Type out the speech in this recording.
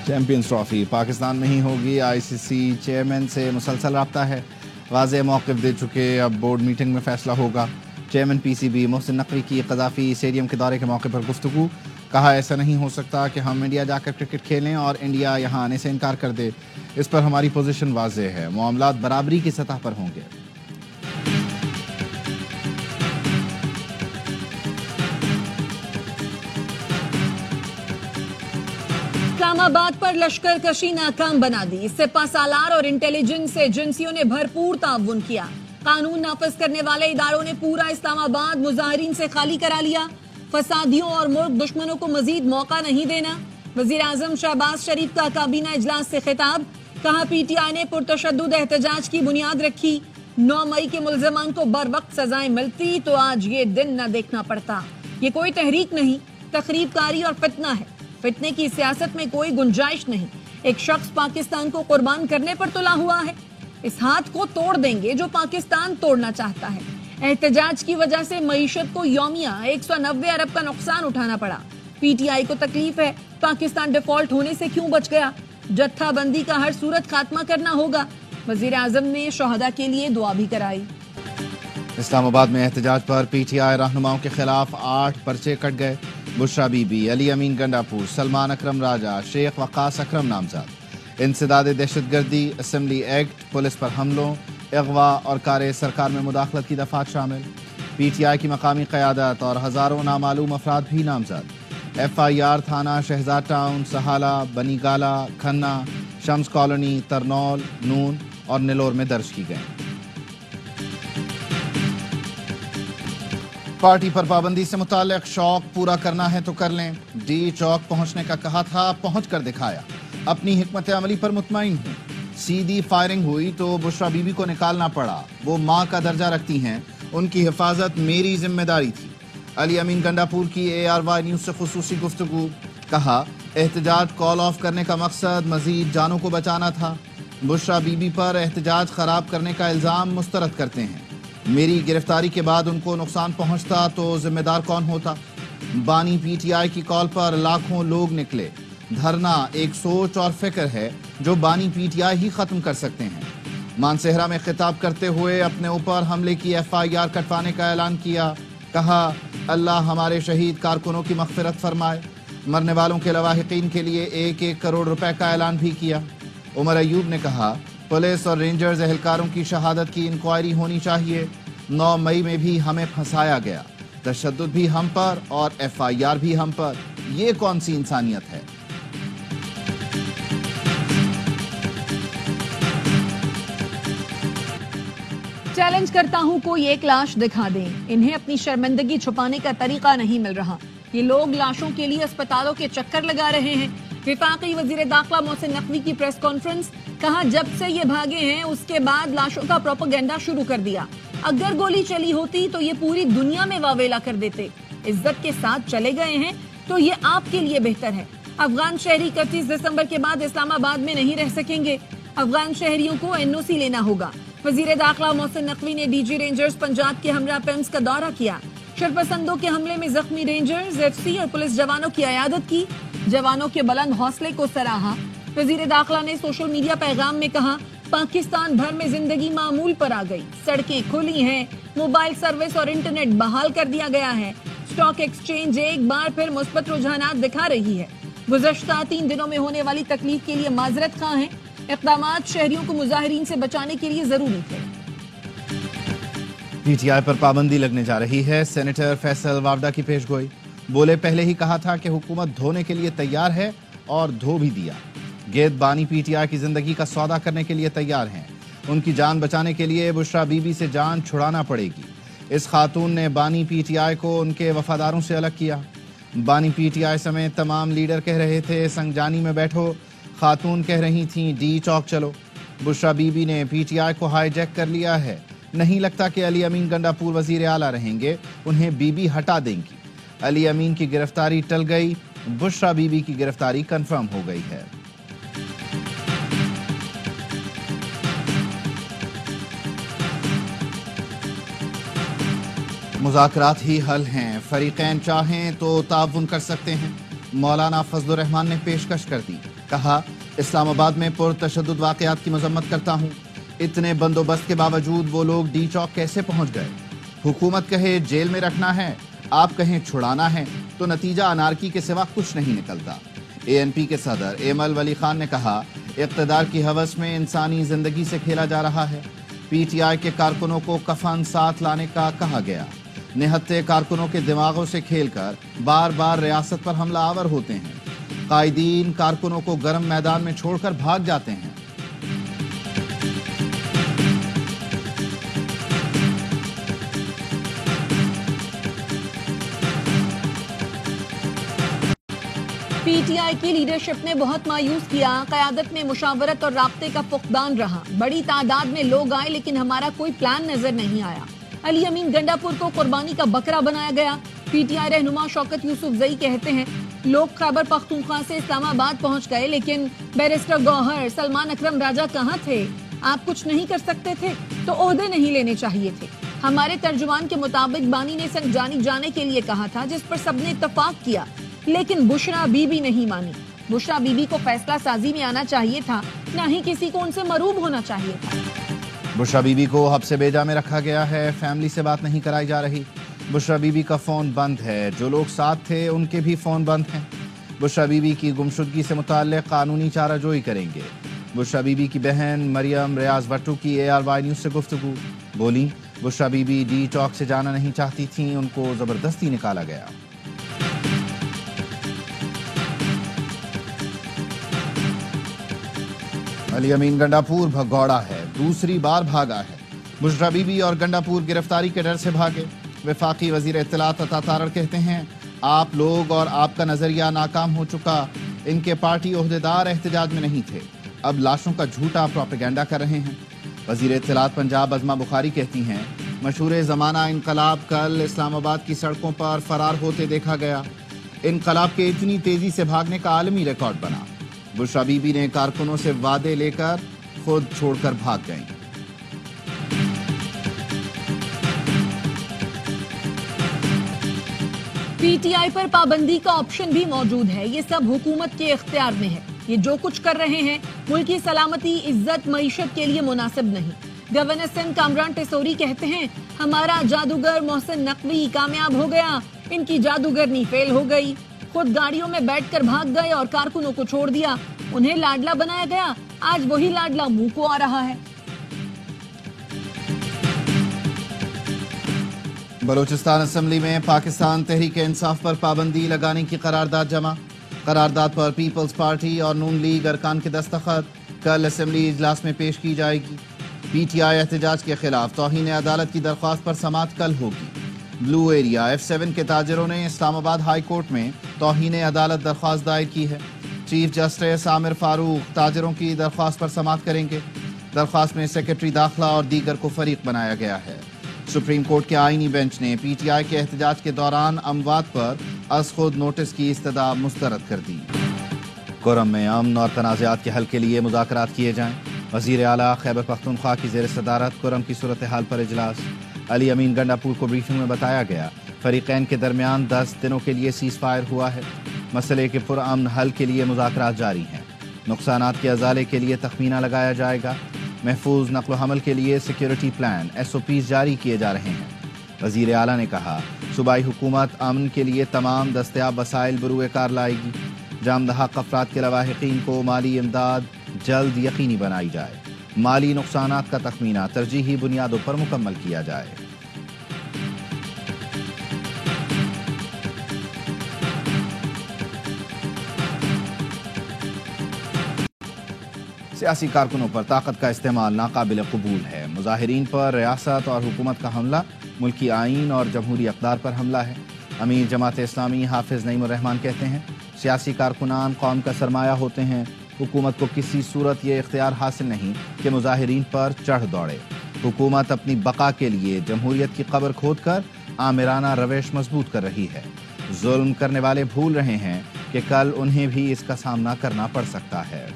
Champions trophy Pakistan میں ہی ہوگی، آئی سی C chairman سے مسلسل رابطہ ہے، واضح موقف دے چکے، اب بورڈ میٹنگ میں فیصلہ ہوگا۔ Chairman P C B Mohsin Naqvi کی قذافی اسٹیڈیم کے دورے کے موقع پر گفتگو، کہا ایسا نہیں ہو سکتا کہ ہم انڈیا جا کر کرکٹ کھیلیں اور انڈیا یہاں آنے سے انکار کر دے، اس پر ہماری پوزیشن واضح ہے، معاملات برابری کی سطح پر ہوں گے۔ اسلام آباد پر لشکر کشی ناکام بنا دی، سپہ سالار اور انٹیلیجنس ایجنسیوں نے بھرپور تعاون کیا، قانون نافذ کرنے والے اداروں نے پورا اسلام آباد مظاہرین سے خالی کرا لیا، فسادیوں اور ملک دشمنوں کو مزید موقع نہیں دینا۔ وزیر اعظم شہباز شریف کا کابینہ اجلاس سے خطاب، کہا پی ٹی آئی نے پرتشدد احتجاج کی بنیاد رکھی، 9 مئی کے ملزمان کو بر وقت سزائیں ملتی تو آج یہ دن نہ دیکھنا پڑتا۔ یہ کوئی تحریک نہیں، تخریب کاری اور فتنہ ہے، فتنے کی سیاست میں کوئی گنجائش نہیں، ایک شخص پاکستان کو قربان کرنے پر تلا ہوا ہے، اس ہاتھ کو توڑ دیں گے جو پاکستان توڑنا چاہتا ہے۔ احتجاج کی وجہ سے معیشت کو یومیہ 190 ارب کا نقصان اٹھانا پڑا، پی ٹی آئی کو تکلیف ہے، پاکستان ڈیفالٹ ہونے سے کیوں بچ گیا، جتھا بندی کا ہر صورت خاتمہ کرنا ہوگا۔ وزیر اعظم نے شہداء کے لیے دعا بھی کرائی۔ اسلام آباد میں احتجاج پر پی ٹی آئی رہنماؤں کے خلاف 8 پرچے کٹ گئے، بشرا بی بی، علی امین گنڈاپور، سلمان اکرم راجہ، شیخ وقاص اکرم نامزاد۔ انسداد دہشت گردی، اسمبلی ایکٹ، پولیس پر حملوں، اغوا اور کار سرکار میں مداخلت کی دفعات شامل۔ پی ٹی آئی کی مقامی قیادت اور ہزاروں نامعلوم افراد بھی نامزد۔ ایف آئی آر تھانہ شہزاد ٹاؤن، سہالہ، بنی گالہ، کھنہ، شمس کالونی، ترنول، نون اور نلور میں درج کی گئیں۔ پارٹی پر پابندی سے متعلق شوق پورا کرنا ہے تو کر لیں، ڈی چوک پہنچنے کا کہا تھا، پہنچ کر دکھایا، اپنی حکمت عملی پر مطمئن ہوں۔ سیدھی فائرنگ ہوئی تو بشرا بی بی کو نکالنا پڑا، وہ ماں کا درجہ رکھتی ہیں، ان کی حفاظت میری ذمہ داری تھی۔ علی امین گنڈاپور کی اے آر وائی نیوز سے خصوصی گفتگو، کہا احتجاج کال آف کرنے کا مقصد مزید جانوں کو بچانا تھا، بشرا بی بی پر احتجاج خراب کرنے کا الزام مسترد کرتے ہیں، میری گرفتاری کے بعد ان کو نقصان پہنچتا تو ذمہ دار کون ہوتا؟ بانی پی ٹی آئی کی کال پر لاکھوں لوگ نکلے، دھرنا ایک سوچ اور فکر ہے جو بانی پی ٹی آئی ہی ختم کر سکتے ہیں۔ مانسہرہ میں خطاب کرتے ہوئے اپنے اوپر حملے کی ایف آئی آر کٹوانے کا اعلان کیا، کہا اللہ ہمارے شہید کارکنوں کی مغفرت فرمائے، مرنے والوں کے لواحقین کے لیے 1-1 کروڑ روپے کا اعلان بھی کیا۔ عمر ایوب نے کہا پولیس اور رینجرز اہلکاروں کی شہادت کی انکوائری ہونی چاہیے، 9 مئی میں بھی ہمیں پھنسایا گیا، تشدد بھی ہم پر اور ایف آئی آر بھی ہم پر، یہ کون سی انسانیت ہے؟ چیلنج کرتا ہوں کوئی ایک لاش دکھا دیں، انہیں اپنی شرمندگی چھپانے کا طریقہ نہیں مل رہا، یہ لوگ لاشوں کے لیے اسپتالوں کے چکر لگا رہے ہیں۔ وفاقی وزیر داخلہ محسن نقوی کی پریس کانفرنس، کہا جب سے یہ بھاگے ہیں اس کے بعد لاشوں کا پروپیگنڈا شروع کر دیا، اگر گولی چلی ہوتی تو یہ پوری دنیا میں واویلا کر دیتے، عزت کے ساتھ چلے گئے ہیں تو یہ آپ کے لیے بہتر ہے۔ افغان شہری 31 دسمبر کے بعد اسلام آباد میں نہیں رہ سکیں گے، افغان شہریوں کو این او سی لینا ہوگا۔ وزیر داخلہ محسن نقوی نے ڈی جی رینجرز پنجاب کے ہمراہ پیمز کا دورہ کیا، شرپسندوں کے حملے میں زخمی رینجرز، ایف سی اور پولیس جوانوں کی عیادت کی، جوانوں کے بلند حوصلے کو سراہا۔ وزیر داخلہ نے سوشل میڈیا پیغام میں کہا پاکستان بھر میں زندگی معمول پر آ گئی، سڑکیں کھلی ہیں، موبائل سروس اور انٹرنیٹ بحال کر دیا گیا ہے، اسٹاک ایکسچینج ایک بار پھر مثبت رجحانات دکھا رہی ہے، گزشتہ 3 دنوں میں ہونے والی تکلیف کے لیے معذرت خواہ ہیں، اقدامات شہریوں کو مظاہرین سے بچانے کے لیے ضروری تھے۔ پی ٹی آئی پر پابندی لگنے جا رہی ہے، سینیٹر فیصل وابڈا کی پیش گوئی، بولے پہلے ہی کہا تھا کہ حکومت دھونے کے لیے تیار ہے اور دھو بھی دیا، گید بانی پی ٹی آئی کی زندگی کا سودا کرنے کے لیے تیار ہیں، ان کی جان بچانے کے لیے بشرا بی بی سے جان چھڑانا پڑے گی، اس خاتون نے بانی پی ٹی آئی کو ان کے وفاداروں سے الگ کیا، بانی پی ٹی آئی سمیت تمام لیڈر کہہ رہے تھے سنگجانی میں بیٹھو، خاتون کہہ رہی تھیں ڈی چوک چلو، بشرا بی بی نے پی ٹی آئی کو ہائی جیک کر لیا ہے، نہیں لگتا کہ علی امین گنڈاپور وزیر اعلیٰ رہیں گے، انہیں بی بی ہٹا دیں گی، علی امین کی گرفتاری ٹل گئی، بشرا بی بی کی گرفتاری کنفرم ہو گئی ہے۔ مذاکرات ہی حل ہیں، فریقین چاہیں تو تعاون کر سکتے ہیں، مولانا فضل الرحمان نے پیشکش کر دی، کہا اسلام آباد میں پرتشدد واقعات کی مذمت کرتا ہوں، اتنے بندوبست کے باوجود وہ لوگ ڈی چوک کیسے پہنچ گئے؟ حکومت کہے جیل میں رکھنا ہے، آپ کہیں چھڑانا ہے، تو نتیجہ انارکی کے سوا کچھ نہیں نکلتا۔ اے این پی کے صدر ایمل ولی خان نے کہا اقتدار کی ہوس میں انسانی زندگی سے کھیلا جا رہا ہے۔ پی ٹی آئی کے کارکنوں کو کفن ساتھ لانے کا کہا گیا۔ نہتے کارکنوں کے دماغوں سے کھیل کر بار بار ریاست پر حملہ آور ہوتے ہیں۔ قائدین کارکنوں کو گرم میدان میں چھوڑ کر بھاگ جاتے ہیں۔ پی ٹی آئی کی لیڈرشپ نے بہت مایوس کیا، قیادت میں مشاورت اور رابطے کا فقدان رہا۔ بڑی تعداد میں لوگ آئے لیکن ہمارا کوئی پلان نظر نہیں آیا۔ علی امین گنڈا پور کو قربانی کا بکرا بنایا گیا۔ پی ٹی آئی رہنما شوکت یوسف زئی کہتے ہیں لوگ خیبر پختونخوا سے اسلام آباد پہنچ گئے لیکن بیرسٹر گوہر، سلمان اکرم راجہ کہاں تھے؟ آپ کچھ نہیں کر سکتے تھے تو عہدے نہیں لینے چاہیے تھے۔ ہمارے ترجمان کے مطابق بانی نے سنجانی جانے کے لیے کہا تھا جس پر سب نے اتفاق کیا، لیکن بشرا بی بی نہیں مانی۔ بشرا بی بی کو فیصلہ سازی میں آنا چاہیے تھا، نہ ہی کسی کو ان سے مروب ہونا چاہیے تھا۔ بشرا بی بی کو حبس بیجا میں رکھا گیا ہے، فیملی سے بات نہیں کرائی جا رہی۔ بشرا بی بی کا فون بند ہے، جو لوگ ساتھ تھے ان کے بھی فون بند ہیں۔ بشرا بی بی کی گمشدگی سے متعلق قانونی چارہ جوئی کریں گے۔ بشرا بی بی کی بہن مریم ریاض بٹو کی اے آر وائی نیوز سے گفتگو، بولی بشرا بی بی ڈی چوک سے جانا نہیں چاہتی تھیں، ان کو زبردستی نکالا گیا۔ علی امین گنڈا پور بھگوڑا ہے، دوسری بار بھاگا ہے۔ بشرا بی بی اور گنڈا پور گرفتاری کے ڈر سے بھاگے۔ وفاقی وزیر اطلاعات عطا تارڑ کہتے ہیں آپ لوگ اور آپ کا نظریہ ناکام ہو چکا، ان کے پارٹی عہدیدار احتجاج میں نہیں تھے، اب لاشوں کا جھوٹا پروپیگنڈا کر رہے ہیں۔ وزیر اطلاعات پنجاب عظمہ بخاری کہتی ہیں مشہور زمانہ انقلاب کل اسلام آباد کی سڑکوں پر فرار ہوتے دیکھا گیا۔ انقلاب کے اتنی تیزی سے بھاگنے کا عالمی ریکارڈ بنا۔ بشرا بی بی نے کارکنوں سے وعدے لے کر خود چھوڑ کر بھاگ گئیں۔ پی ٹی آئی پر پابندی کا آپشن بھی موجود ہے، یہ سب حکومت کے اختیار میں ہے۔ یہ جو کچھ کر رہے ہیں ملک کی سلامتی، عزت، معیشت کے لیے مناسب نہیں۔ گورنر سندھ کامران ٹیسوری کہتے ہیں ہمارا جادوگر محسن نقوی کامیاب ہو گیا، ان کی جادوگرنی فیل ہو گئی۔ خود گاڑیوں میں بیٹھ کر بھاگ گئے اور کارکنوں کو چھوڑ دیا، انہیں لاڈلا بنایا گیا، آج وہی لاڈلا منہ کو آ رہا ہے۔ بلوچستان اسمبلی میں پاکستان تحریک انصاف پر پابندی لگانے کی قرارداد جمع۔ قرارداد پر پیپلز پارٹی اور نون لیگ ارکان کے دستخط کل اسمبلی اجلاس میں پیش کی جائے گی۔ پی ٹی آئی احتجاج کے خلاف توہین عدالت کی درخواست پر سماعت کل ہوگی۔ بلو ایریا F7 کے تاجروں نے اسلام آباد ہائی کورٹ میں توہین عدالت درخواست دائر کی ہے۔ چیف جسٹس عامر فاروق تاجروں کی درخواست پر سماعت کریں گے۔ درخواست میں سیکرٹری داخلہ اور دیگر کو فریق بنایا گیا ہے۔ سپریم کورٹ کے آئینی بینچ نے پی ٹی آئی کے احتجاج کے دوران اموات پر از خود نوٹس کی استدعا مسترد کر دی۔ کرم میں امن اور تنازعات کے حل کے لیے مذاکرات کیے جائیں۔ وزیر اعلیٰ خیبر پختونخوا کی زیر صدارت کرم کی صورتحال پر اجلاس۔ علی امین گنڈا پور کو بریفنگ میں بتایا گیا فریقین کے درمیان 10 دنوں کے لیے سیز فائر ہوا ہے۔ مسئلے کے پرامن حل کے لیے مذاکرات جاری ہیں۔ نقصانات کے ازالے کے لیے تخمینہ لگایا جائے گا۔ محفوظ نقل و حمل کے لیے سیکیورٹی پلان SOPs جاری کیے جا رہے ہیں۔ وزیر اعلیٰ نے کہا صوبائی حکومت امن کے لیے تمام دستیاب وسائل بروئے کار لائے گی۔ جام دہاق افراد کے لواحقین کو مالی امداد جلد یقینی بنائی جائے۔ مالی نقصانات کا تخمینہ ترجیحی بنیادوں پر مکمل کیا جائے۔ سیاسی کارکنوں پر طاقت کا استعمال ناقابل قبول ہے۔ مظاہرین پر ریاست اور حکومت کا حملہ ملکی آئین اور جمہوری اقدار پر حملہ ہے۔ امیر جماعت اسلامی حافظ نعیم الرحمان کہتے ہیں سیاسی کارکنان قوم کا سرمایہ ہوتے ہیں، حکومت کو کسی صورت یہ اختیار حاصل نہیں کہ مظاہرین پر چڑھ دوڑے۔ حکومت اپنی بقا کے لیے جمہوریت کی قبر کھود کر آمرانہ روش مضبوط کر رہی ہے۔ ظلم کرنے والے بھول رہے ہیں کہ کل انہیں بھی اس کا سامنا کرنا پڑ سکتا ہے۔